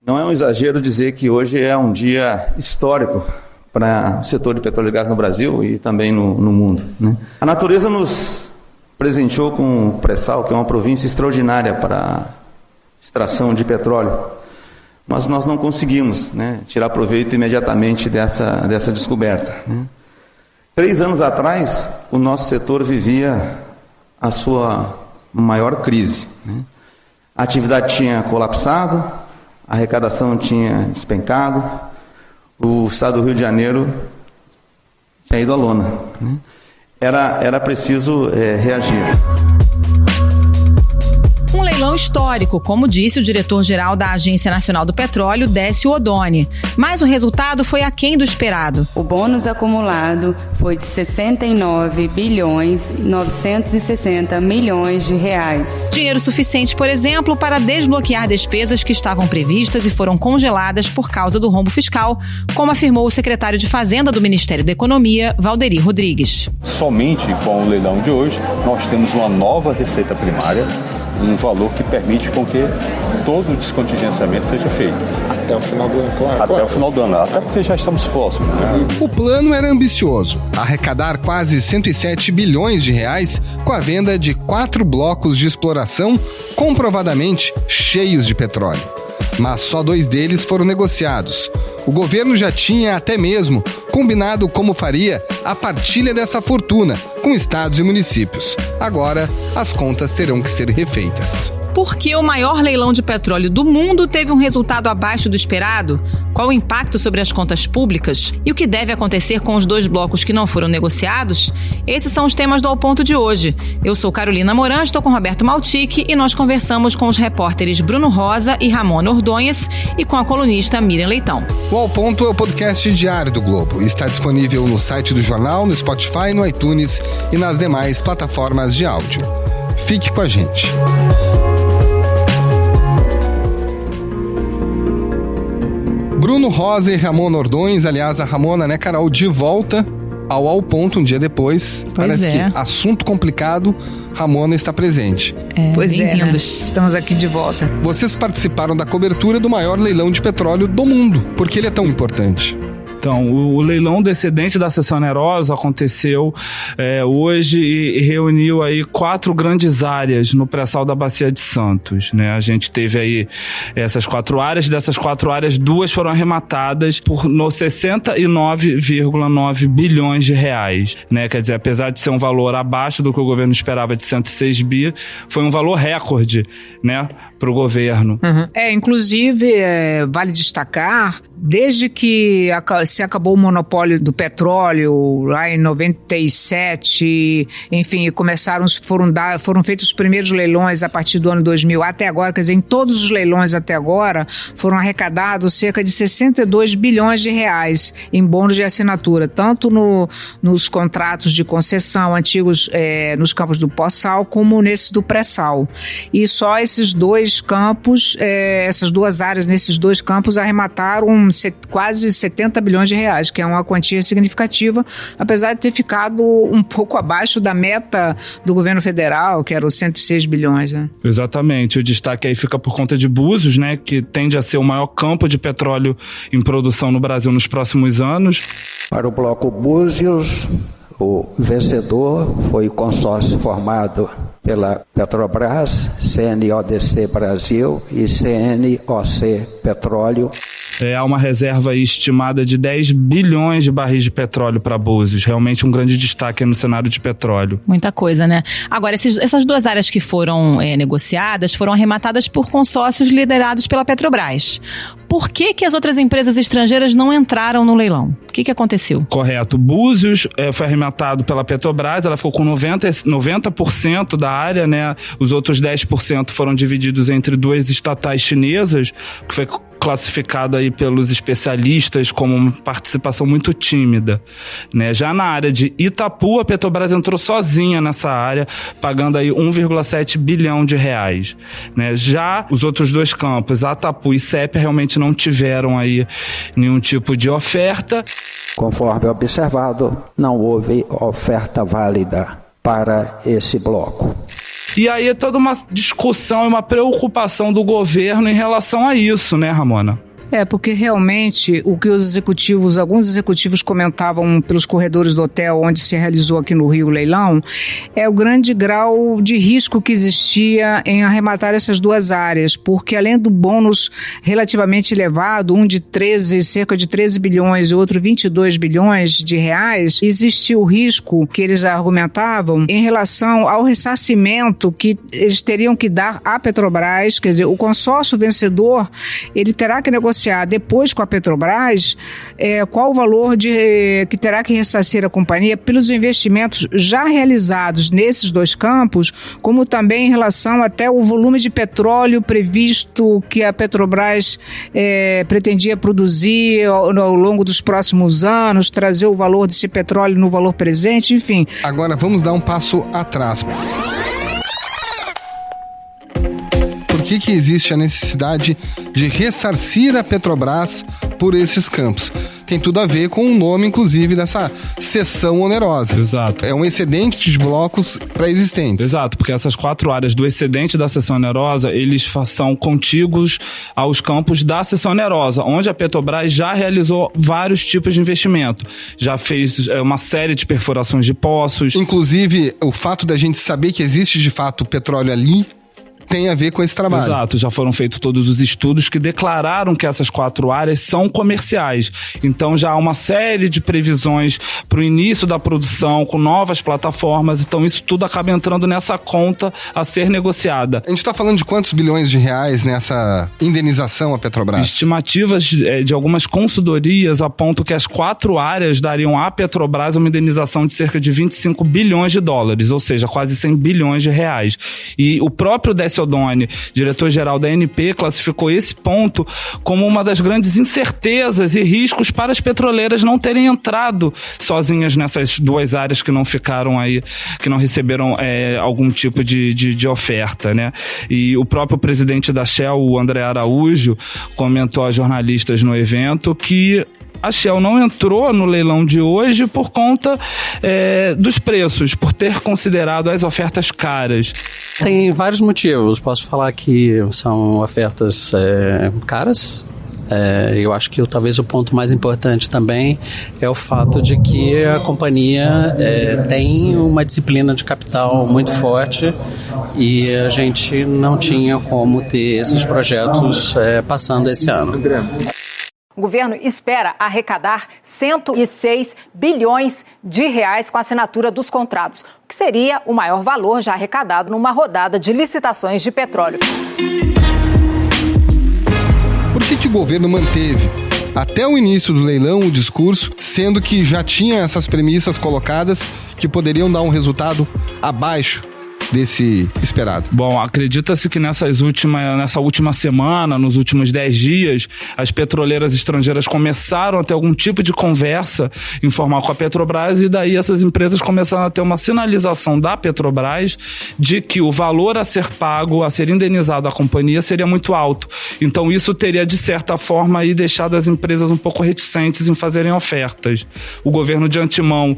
Não é um exagero dizer que hoje é um dia histórico para o setor de petróleo e gás no Brasil e também no mundo, né? A natureza nos presenteou com o pré-sal, que é uma província extraordinária para a extração de petróleo, mas nós não conseguimos, né, tirar proveito imediatamente dessa descoberta, né? 3 anos atrás, o nosso setor vivia a sua maior crise, né? A atividade tinha colapsado, a arrecadação tinha despencado, o estado do Rio de Janeiro tinha ido à lona, né? Era preciso reagir. Um leilão histórico, como disse o diretor-geral da Agência Nacional do Petróleo, Décio Oddone. Mas o resultado foi aquém do esperado. O bônus acumulado foi de 69 bilhões e 960 milhões de reais. Dinheiro suficiente, por exemplo, para desbloquear despesas que estavam previstas e foram congeladas por causa do rombo fiscal, como afirmou o secretário de Fazenda do Ministério da Economia, Valderi Rodrigues. Somente com o leilão de hoje, nós temos uma nova receita primária, um valor que permite com que todo o descontingenciamento seja feito. Até o final do ano, claro. Até o final do ano, até porque já estamos próximos, né? O plano era ambicioso, arrecadar quase 107 bilhões de reais com a venda de 4 blocos de exploração comprovadamente cheios de petróleo. Mas só 2 deles foram negociados. O governo já tinha até mesmo combinado como faria a partilha dessa fortuna com estados e municípios. Agora, as contas terão que ser refeitas. Por que o maior leilão de petróleo do mundo teve um resultado abaixo do esperado? Qual o impacto sobre as contas públicas? E o que deve acontecer com os 2 blocos que não foram negociados? Esses são os temas do Ao Ponto de hoje. Eu sou Carolina Moran, estou com Roberto Maltic e nós conversamos com os repórteres Bruno Rosa e Ramona Ordonhas e com a colunista Miriam Leitão. O Ao Ponto é o podcast diário do Globo. Está disponível no site do jornal, no Spotify, no iTunes e nas demais plataformas de áudio. Fique com a gente. Bruno Rosa e Ramona Ordonhas, aliás, a Ramona, né, Carol, de volta ao Ponto um dia depois. Parece que assunto complicado, Ramona está presente. Pois bem-vindos. Né? Estamos aqui de volta. Vocês participaram da cobertura do maior leilão de petróleo do mundo. Por que ele é tão importante? Então, o leilão do excedente da seção onerosa aconteceu hoje e reuniu aí 4 grandes áreas no pré-sal da Bacia de Santos, né? A gente teve aí essas 4 áreas, dessas 4 áreas, 2 foram arrematadas por 69,9 bilhões de reais, né? Quer dizer, apesar de ser um valor abaixo do que o governo esperava de 106 bi, foi um valor recorde, né, para o governo. Uhum. Inclusive, vale destacar, desde que se acabou o monopólio do petróleo lá em 97, enfim, foram feitos os primeiros leilões a partir do ano 2000 até agora, quer dizer, em todos os leilões até agora foram arrecadados cerca de 62 bilhões de reais em bônus de assinatura, tanto nos contratos de concessão antigos nos campos do pós-sal, como nesses do pré-sal. E só esses 2 campos, essas 2 áreas nesses 2 campos arremataram quase 70 bilhões de reais, que é uma quantia significativa, apesar de ter ficado um pouco abaixo da meta do governo federal, que era os 106 bilhões. Né? Exatamente. O destaque aí fica por conta de Búzios, né, que tende a ser o maior campo de petróleo em produção no Brasil nos próximos anos. Para o bloco Búzios, o vencedor foi o consórcio formado pela Petrobras, CNODC Brasil e CNOC Petróleo. Há uma reserva estimada de 10 bilhões de barris de petróleo para Búzios. Realmente um grande destaque no cenário de petróleo. Muita coisa, né? Agora, essas 2 áreas que foram negociadas foram arrematadas por consórcios liderados pela Petrobras. Por que as outras empresas estrangeiras não entraram no leilão? O que aconteceu? Correto. Búzios foi arrematado pela Petrobras, ela ficou com 90% da área, né? Os outros 10% foram divididos entre 2 estatais chinesas, que foi classificado aí pelos especialistas como uma participação muito tímida, né? Já na área de Itapu, a Petrobras entrou sozinha nessa área, pagando aí 1,7 bilhão de reais, né? Já os outros 2 campos, Atapu e Sépia, realmente não tiveram aí nenhum tipo de oferta. Conforme observado, não houve oferta válida para esse bloco. E aí é toda uma discussão e uma preocupação do governo em relação a isso, né, Ramona? Porque realmente o que alguns executivos comentavam pelos corredores do hotel onde se realizou aqui no Rio o leilão, é o grande grau de risco que existia em arrematar essas duas áreas, porque além do bônus relativamente elevado, um de cerca de 13 bilhões e outro 22 bilhões de reais, existia o risco que eles argumentavam em relação ao ressarcimento que eles teriam que dar à Petrobras, quer dizer, o consórcio vencedor, ele terá que negociar depois com a Petrobras qual o valor que terá que ressarcir a companhia pelos investimentos já realizados nesses dois campos, como também em relação até o volume de petróleo previsto que a Petrobras pretendia produzir ao longo dos próximos anos, trazer o valor desse petróleo no valor presente, enfim. Agora vamos dar um passo atrás. Por que existe a necessidade de ressarcir a Petrobras por esses campos? Tem tudo a ver com o nome, inclusive, dessa cessão onerosa. Exato. É um excedente de blocos pré-existentes. Exato, porque essas 4 áreas do excedente da cessão onerosa, eles são contíguos aos campos da cessão onerosa, onde a Petrobras já realizou vários tipos de investimento. Já fez uma série de perfurações de poços. Inclusive, o fato da gente saber que existe, de fato, petróleo ali, tem a ver com esse trabalho. Exato, já foram feitos todos os estudos que declararam que essas 4 áreas são comerciais. Então já há uma série de previsões para o início da produção com novas plataformas, então isso tudo acaba entrando nessa conta a ser negociada. A gente está falando de quantos bilhões de reais nessa indenização à Petrobras? Estimativas de algumas consultorias apontam que as 4 áreas dariam à Petrobras uma indenização de cerca de 25 bilhões de dólares, ou seja, quase 100 bilhões de reais. E o próprio Décio Oddone, diretor-geral da ANP, classificou esse ponto como uma das grandes incertezas e riscos para as petroleiras não terem entrado sozinhas nessas 2 áreas que não ficaram aí, que não receberam algum tipo de oferta, né? E o próprio presidente da Shell, o André Araújo, comentou a jornalistas no evento que a Shell não entrou no leilão de hoje por conta dos preços, por ter considerado as ofertas caras. Tem vários motivos. Posso falar que são ofertas caras. Eu acho que talvez o ponto mais importante também é o fato de que a companhia tem uma disciplina de capital muito forte e a gente não tinha como ter esses projetos passando esse ano. O governo espera arrecadar 106 bilhões de reais com a assinatura dos contratos, o que seria o maior valor já arrecadado numa rodada de licitações de petróleo. Por que o governo manteve até o início do leilão o discurso, sendo que já tinha essas premissas colocadas que poderiam dar um resultado abaixo desse esperado? Bom, acredita-se que nessa última semana, nos últimos 10 dias, as petroleiras estrangeiras começaram a ter algum tipo de conversa informal com a Petrobras e daí essas empresas começaram a ter uma sinalização da Petrobras de que o valor a ser pago, a ser indenizado à companhia seria muito alto. Então isso teria, de certa forma, aí deixado as empresas um pouco reticentes em fazerem ofertas. O governo de antemão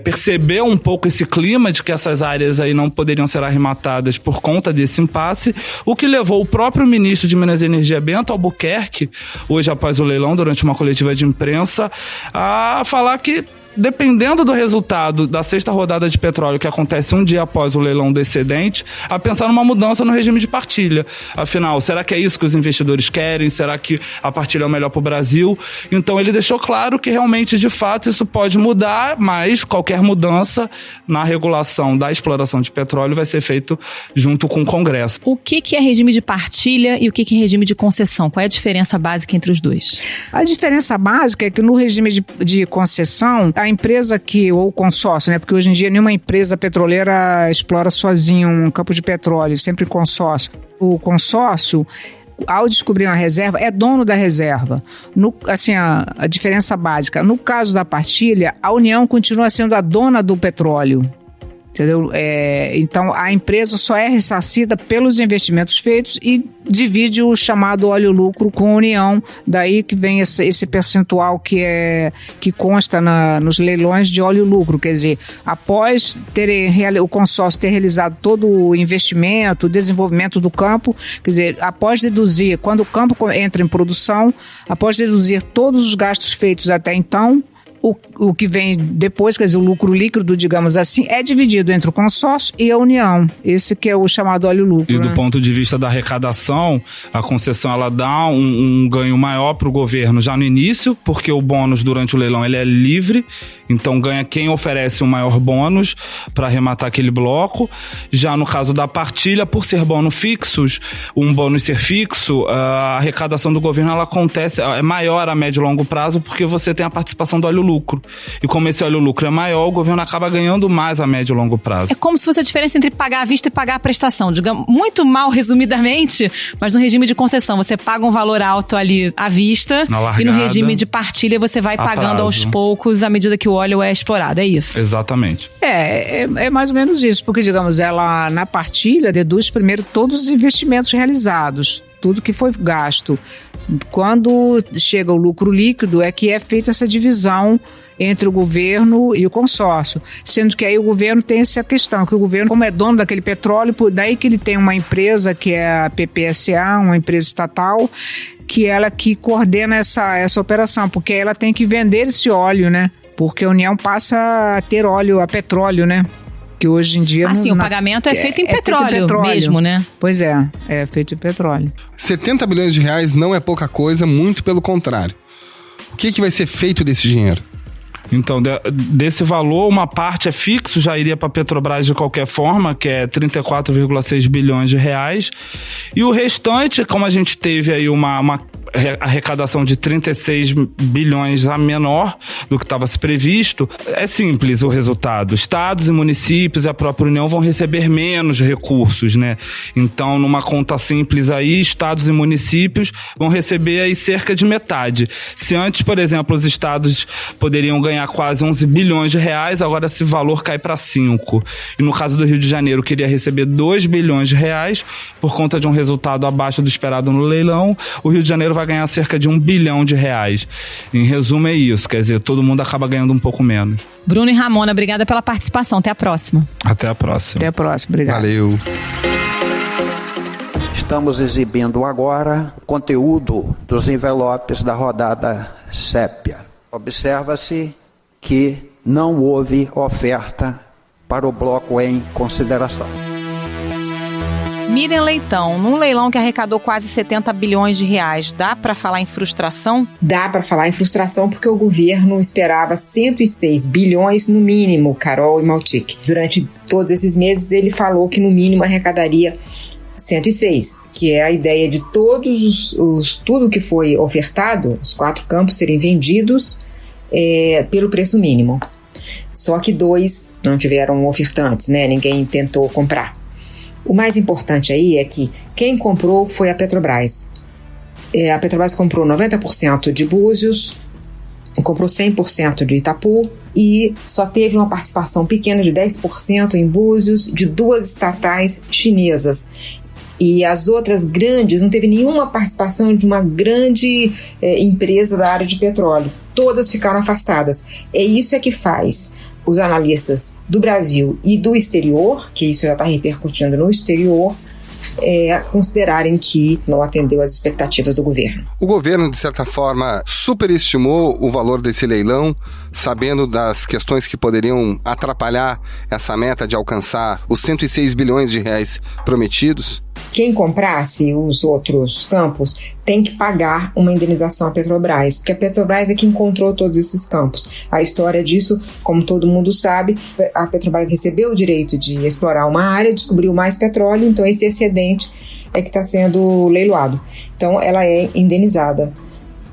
percebeu um pouco esse clima de que essas áreas aí não poderiam ser arrematadas por conta desse impasse, o que levou o próprio ministro de Minas e Energia, Bento Albuquerque, hoje após o leilão, durante uma coletiva de imprensa, a falar que dependendo do resultado da 6ª rodada de petróleo, que acontece um dia após o leilão do excedente, a pensar numa mudança no regime de partilha. Afinal, será que é isso que os investidores querem? Será que a partilha é o melhor para o Brasil? Então ele deixou claro que realmente, de fato, isso pode mudar, mas qualquer mudança na regulação da exploração de petróleo vai ser feito junto com o Congresso. O que é regime de partilha e o que é regime de concessão? Qual é a diferença básica entre os dois? A diferença básica é que no regime de concessão, a empresa ou o consórcio, né? Porque hoje em dia nenhuma empresa petroleira explora sozinho um campo de petróleo, sempre consórcio. O consórcio, ao descobrir uma reserva, é dono da reserva. A diferença básica. No caso da partilha, a União continua sendo a dona do petróleo. Entendeu? Então, a empresa só é ressarcida pelos investimentos feitos e divide o chamado óleo-lucro com a União. Daí que vem esse percentual que consta nos leilões de óleo-lucro. Quer dizer, após o consórcio ter realizado todo o investimento, o desenvolvimento do campo, quer dizer, após deduzir, quando o campo entra em produção, após deduzir todos os gastos feitos até então, o que vem depois, quer dizer, o lucro líquido, digamos assim, é dividido entre o consórcio e a União. Esse que é o chamado óleo-lucro. E do ponto de vista da arrecadação, a concessão ela dá um ganho maior para o governo já no início, porque o bônus durante o leilão ele é livre, então ganha quem oferece o maior bônus para arrematar aquele bloco. Já no caso da partilha, por ser bônus fixos, um bônus ser fixo, a arrecadação do governo ela acontece, é maior a médio e longo prazo, porque você tem a participação do óleo-lucro. E como esse óleo-lucro é maior, o governo acaba ganhando mais a médio e longo prazo. É como se fosse a diferença entre pagar à vista e pagar a prestação. Digamos, muito mal resumidamente, mas no regime de concessão você paga um valor alto ali à vista largada, e no regime de partilha você vai pagando aos poucos à medida que o óleo é explorado. É isso? Exatamente. É mais ou menos isso, porque, digamos, ela na partilha deduz primeiro todos os investimentos realizados, tudo que foi gasto. Quando chega o lucro líquido é que é feita essa divisão entre o governo e o consórcio, sendo que aí o governo tem essa questão, que o governo, como é dono daquele petróleo, daí que ele tem uma empresa que é a PPSA, uma empresa estatal, que ela que coordena essa operação, porque ela tem que vender esse óleo, né? Porque a União passa a ter óleo, a petróleo, né? Que hoje em dia... o pagamento é feito em petróleo mesmo, né? Pois é feito em petróleo. 70 bilhões de reais não é pouca coisa, muito pelo contrário. O que vai ser feito desse dinheiro? Então, desse valor, uma parte é fixo, já iria para a Petrobras de qualquer forma, que é 34,6 bilhões de reais. E o restante, como a gente teve aí uma arrecadação de 36 bilhões a menor do que estava se previsto, é simples o resultado. Estados e municípios e a própria União vão receber menos recursos, né? Então, numa conta simples aí, estados e municípios vão receber aí cerca de metade. Se antes, por exemplo, os estados poderiam ganhar quase 11 bilhões de reais, agora esse valor cai para 5. E no caso do Rio de Janeiro, queria receber 2 bilhões de reais por conta de um resultado abaixo do esperado no leilão. O Rio de Janeiro vai ganhar cerca de 1 bilhão de reais. Em resumo é isso, quer dizer, todo mundo acaba ganhando um pouco menos. Bruno e Ramona, obrigada pela participação. Até a próxima. Até a próxima. Até a próxima, obrigado. Valeu. Estamos exibindo agora o conteúdo dos envelopes da rodada Sépia. Observa-se que não houve oferta para o bloco em consideração. Miriam Leitão, num leilão que arrecadou quase 70 bilhões de reais, dá para falar em frustração? Dá para falar em frustração porque o governo esperava 106 bilhões no mínimo, Carol e Maltic. Durante todos esses meses ele falou que no mínimo arrecadaria 106, que é a ideia de todos tudo que foi ofertado, os 4 campos serem vendidos pelo preço mínimo. Só que 2 não tiveram ofertantes, né? Ninguém tentou comprar. O mais importante aí é que quem comprou foi a Petrobras. A Petrobras comprou 90% de Búzios, comprou 100% de Itapu e só teve uma participação pequena de 10% em Búzios de 2 estatais chinesas. E as outras grandes, não teve nenhuma participação de uma grande empresa da área de petróleo. Todas ficaram afastadas. Isso que faz os analistas do Brasil e do exterior, que isso já está repercutindo no exterior, considerarem que não atendeu às expectativas do governo. O governo, de certa forma, superestimou o valor desse leilão, sabendo das questões que poderiam atrapalhar essa meta de alcançar os 106 bilhões de reais prometidos. Quem comprasse os outros campos tem que pagar uma indenização à Petrobras, porque a Petrobras é que encontrou todos esses campos. A história disso, como todo mundo sabe, a Petrobras recebeu o direito de explorar uma área, descobriu mais petróleo, então esse excedente é que está sendo leiloado. Então ela é indenizada.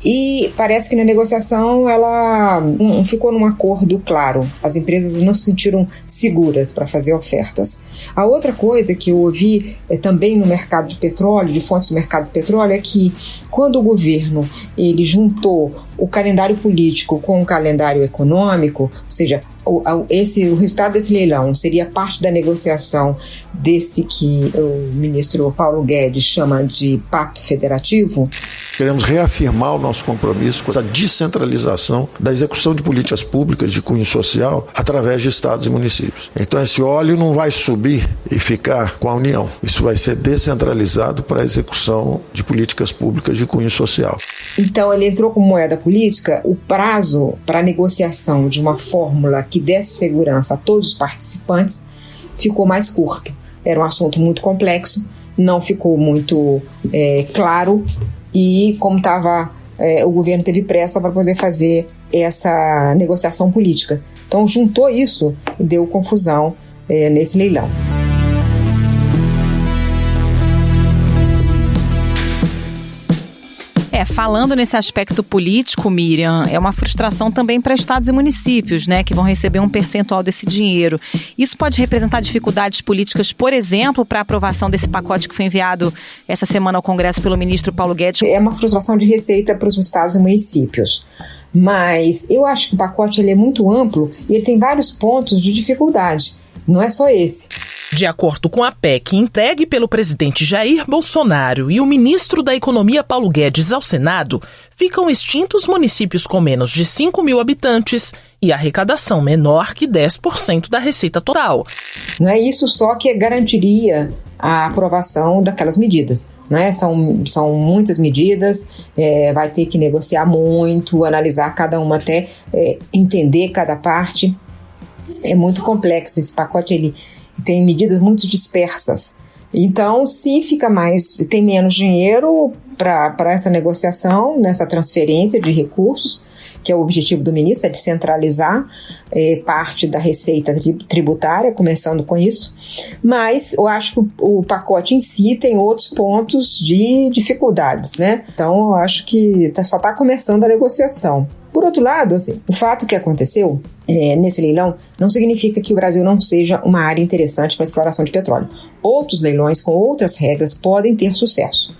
E parece que na negociação ela ficou num acordo claro. As empresas não se sentiram seguras para fazer ofertas. A outra coisa que eu ouvi também no mercado de petróleo, de fontes do mercado de petróleo, é que quando o governo ele juntou o calendário político com o calendário econômico, ou seja, o resultado desse leilão seria parte da negociação desse que o ministro Paulo Guedes chama de pacto federativo? Queremos reafirmar o nosso compromisso com essa descentralização da execução de políticas públicas de cunho social através de estados e municípios. Então esse óleo não vai subir e ficar com a União. Isso vai ser descentralizado para a execução de políticas públicas de cunho social. Então ele entrou como moeda política. O prazo para a negociação de uma fórmula que desse segurança a todos os participantes ficou mais curto. Era um assunto muito complexo, não ficou muito claro e como o governo teve pressa para poder fazer essa negociação política. Então juntou isso e deu confusão nesse leilão. Falando nesse aspecto político, Miriam, é uma frustração também para estados e municípios, né, que vão receber um percentual desse dinheiro. Isso pode representar dificuldades políticas, por exemplo, para a aprovação desse pacote que foi enviado essa semana ao Congresso pelo ministro Paulo Guedes? É uma frustração de receita para os estados e municípios. Mas eu acho que o pacote ele é muito amplo e ele tem vários pontos de dificuldade. Não é só esse. De acordo com a PEC entregue pelo presidente Jair Bolsonaro e o ministro da Economia Paulo Guedes ao Senado, ficam extintos municípios com menos de 5 mil habitantes e arrecadação menor que 10% da receita total. Não é isso só que garantiria a aprovação daquelas medidas. Não é? São muitas medidas, vai ter que negociar muito, analisar cada uma até entender cada parte. É muito complexo, esse pacote ele tem medidas muito dispersas. Então, se tem menos dinheiro para essa negociação, nessa transferência de recursos, que é o objetivo do ministro, é descentralizar parte da receita tributária, começando com isso. Mas eu acho que o pacote em si tem outros pontos de dificuldades, né? Então, eu acho que só está começando a negociação. Por outro lado, o fato que aconteceu nesse leilão não significa que o Brasil não seja uma área interessante para a exploração de petróleo. Outros leilões com outras regras podem ter sucesso.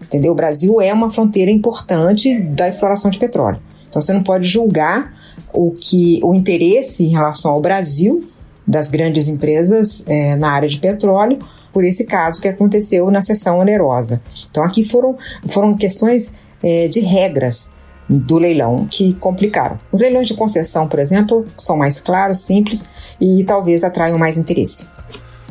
Entendeu? O Brasil é uma fronteira importante da exploração de petróleo. Então você não pode julgar o interesse em relação ao Brasil das grandes empresas na área de petróleo por esse caso que aconteceu na sessão onerosa. Então aqui foram questões de regras do leilão que complicaram. Os leilões de concessão, por exemplo, são mais claros, simples e talvez atraiam mais interesse.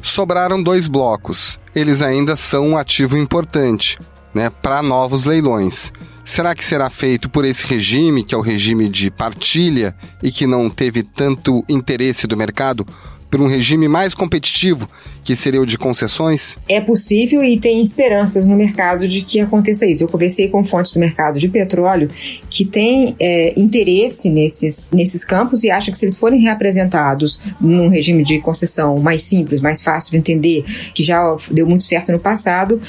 Sobraram 2 blocos. Eles ainda são um ativo importante, né, para novos leilões. Será que será feito por esse regime, que é o regime de partilha e que não teve tanto interesse do mercado, por um regime mais competitivo, que seria o de concessões? É possível e tem esperanças no mercado de que aconteça isso. Eu conversei com fontes do mercado de petróleo que têm interesse nesses campos e acham que se eles forem reapresentados num regime de concessão mais simples, mais fácil de entender, que já deu muito certo no passado,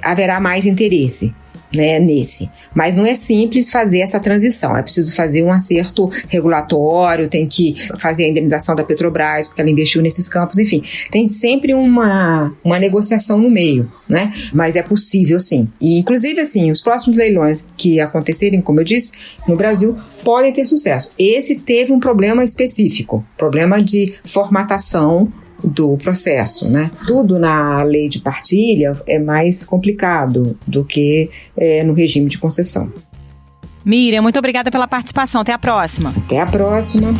haverá mais interesse. Nesse. Mas não é simples fazer essa transição, é preciso fazer um acerto regulatório, tem que fazer a indenização da Petrobras, porque ela investiu nesses campos, enfim, tem sempre uma negociação no meio, né? Mas é possível sim. E inclusive assim, os próximos leilões que acontecerem, como eu disse, no Brasil, podem ter sucesso. Esse teve um problema específico, problema de formatação do processo, né? Tudo na lei de partilha é mais complicado do que no regime de concessão. Miriam, muito obrigada pela participação. Até a próxima. Até a próxima.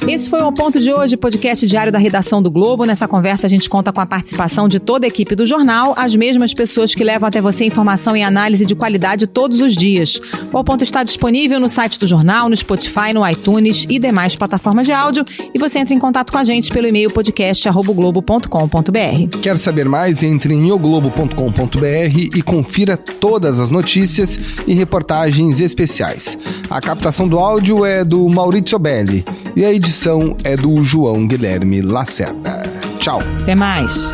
Esse foi o Ponto de Hoje, podcast diário da redação do Globo. Nessa conversa a gente conta com a participação de toda a equipe do jornal, as mesmas pessoas que levam até você informação e análise de qualidade todos os dias. O Ponto está disponível no site do jornal, no Spotify, no iTunes e demais plataformas de áudio. E você entra em contato com a gente pelo e-mail podcast@globo.com.br. Quer saber mais? Entre em oglobo.com.br e confira todas as notícias e reportagens especiais. A captação do áudio é do Maurizio Belli e a edição é do João Guilherme Lacerda. Tchau. Até mais.